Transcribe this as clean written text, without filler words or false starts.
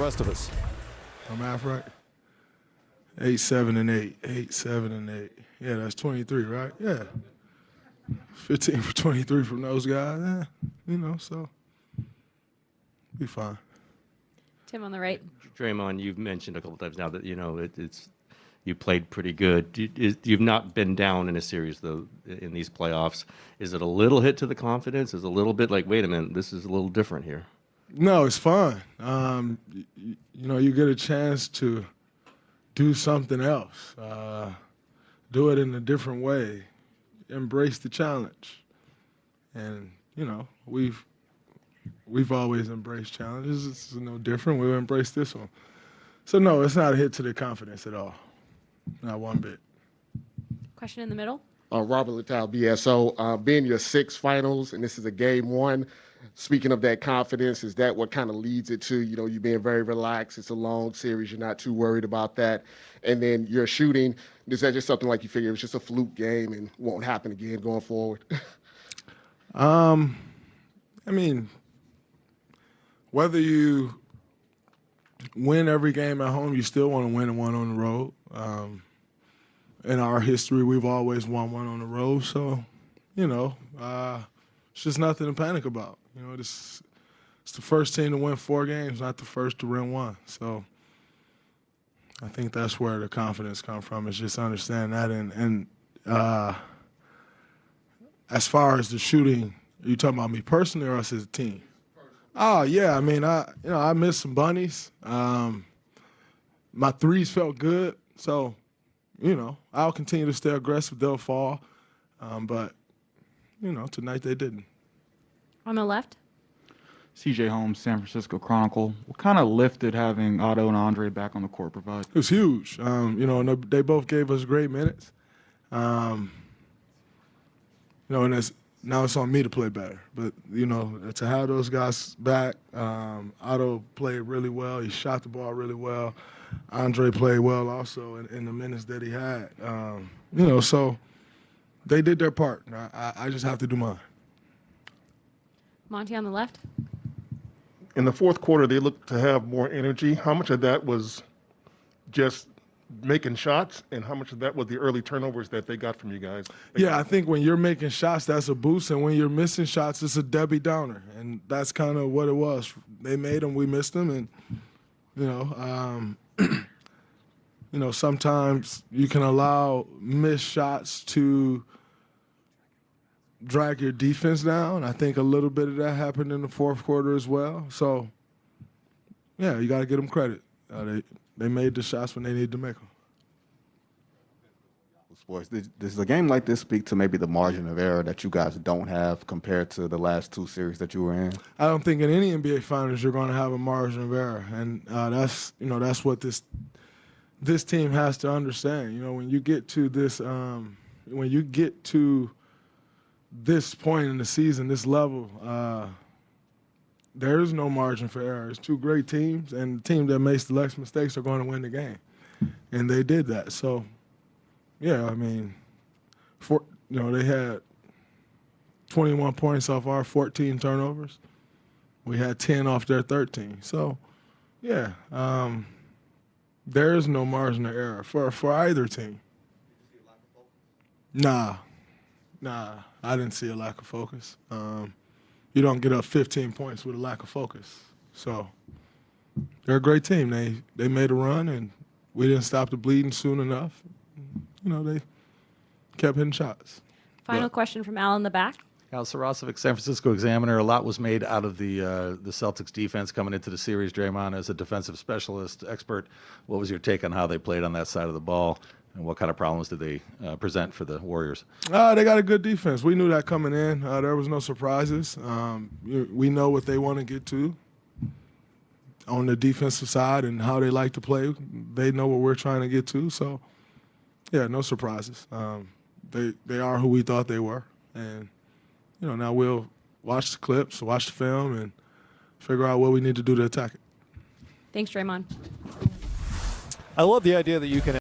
rest of us. I'm half right. 8, 7, and 8. 8, 7, and 8. Yeah, that's 23, right? Yeah. 15 for 23 from those guys. So be fine. Tim on the right. Draymond, you've mentioned a couple times now that, it's you played pretty good. You've not been down in a series, though, in these playoffs. Is it a little hit to the confidence? Is it a little bit like, wait a minute, this is a little different here? No, it's fun. You get a chance to do something else, do it in a different way, embrace the challenge. And, we've always embraced challenges. It's no different. We'll embrace this one. So, no, it's not a hit to the confidence at all. Not one bit. Question in the middle. Robert Littell, BSO. Being your sixth finals, and this is a game one, speaking of that confidence, is that what kind of leads it to, you being very relaxed? It's a long series. You're not too worried about that. And then your shooting, is that just something like you figure it was just a fluke game and won't happen again going forward? Whether you win every game at home, you still want to win one on the road. In our history, we've always won one on the road. So, it's just nothing to panic about. It's the first team to win 4 games, not the first to win one. So I think that's where the confidence comes from, is just understanding that. And as far as the shooting, are you talking about me personally or us as a team? Oh, yeah. I missed some bunnies. My threes felt good. So, I'll continue to stay aggressive. They'll fall. But, tonight they didn't. On the left. CJ Holmes, San Francisco Chronicle. What kind of lift did having Otto and Andre back on the court provide? It was huge. And they both gave us great minutes. And now it's on me to play better. But, to have those guys back, Otto played really well. He shot the ball really well. Andre played well also in the minutes that he had. So they did their part. I just have to do mine. Monty on the left. In the fourth quarter, they looked to have more energy. How much of that was just making shots, and how much of that was the early turnovers that they got from you guys? Yeah, I think when you're making shots, that's a boost, and when you're missing shots, it's a Debbie Downer, and that's kind of what it was. They made them, we missed them, and sometimes you can allow missed shots to drag your defense down. I think a little bit of that happened in the fourth quarter as well. So, yeah, you got to give them credit. They made the shots when they needed to make them. Sports. Does a game like this speak to maybe the margin of error that you guys don't have compared to the last 2 series that you were in? I don't think in any NBA Finals you're going to have a margin of error, and that's what this team has to understand. When you get to this point in the season, this level, there is no margin for error. It's 2 great teams, and the team that makes the less mistakes are going to win the game, and they did that. So, yeah, they had 21 points off our 14 turnovers. We had 10 off their 13. So, yeah, there is no margin of error for either team. Nah, I didn't see a lack of focus. You don't get up 15 points with a lack of focus. So they're a great team. They made a run, and we didn't stop the bleeding soon enough. They kept hitting shots. Final question from Al in the back. Al Sarasovic, San Francisco Examiner. A lot was made out of the Celtics defense coming into the series. Draymond, as a defensive specialist expert, what was your take on how they played on that side of the ball, and what kind of problems did they present for the Warriors? They got a good defense. We knew that coming in. There was no surprises. We know what they want to get to on the defensive side and how they like to play. They know what we're trying to get to. So, yeah, no surprises. They are who we thought they were. And, now we'll watch the clips, watch the film, and figure out what we need to do to attack it. Thanks, Draymond. I love the idea that you can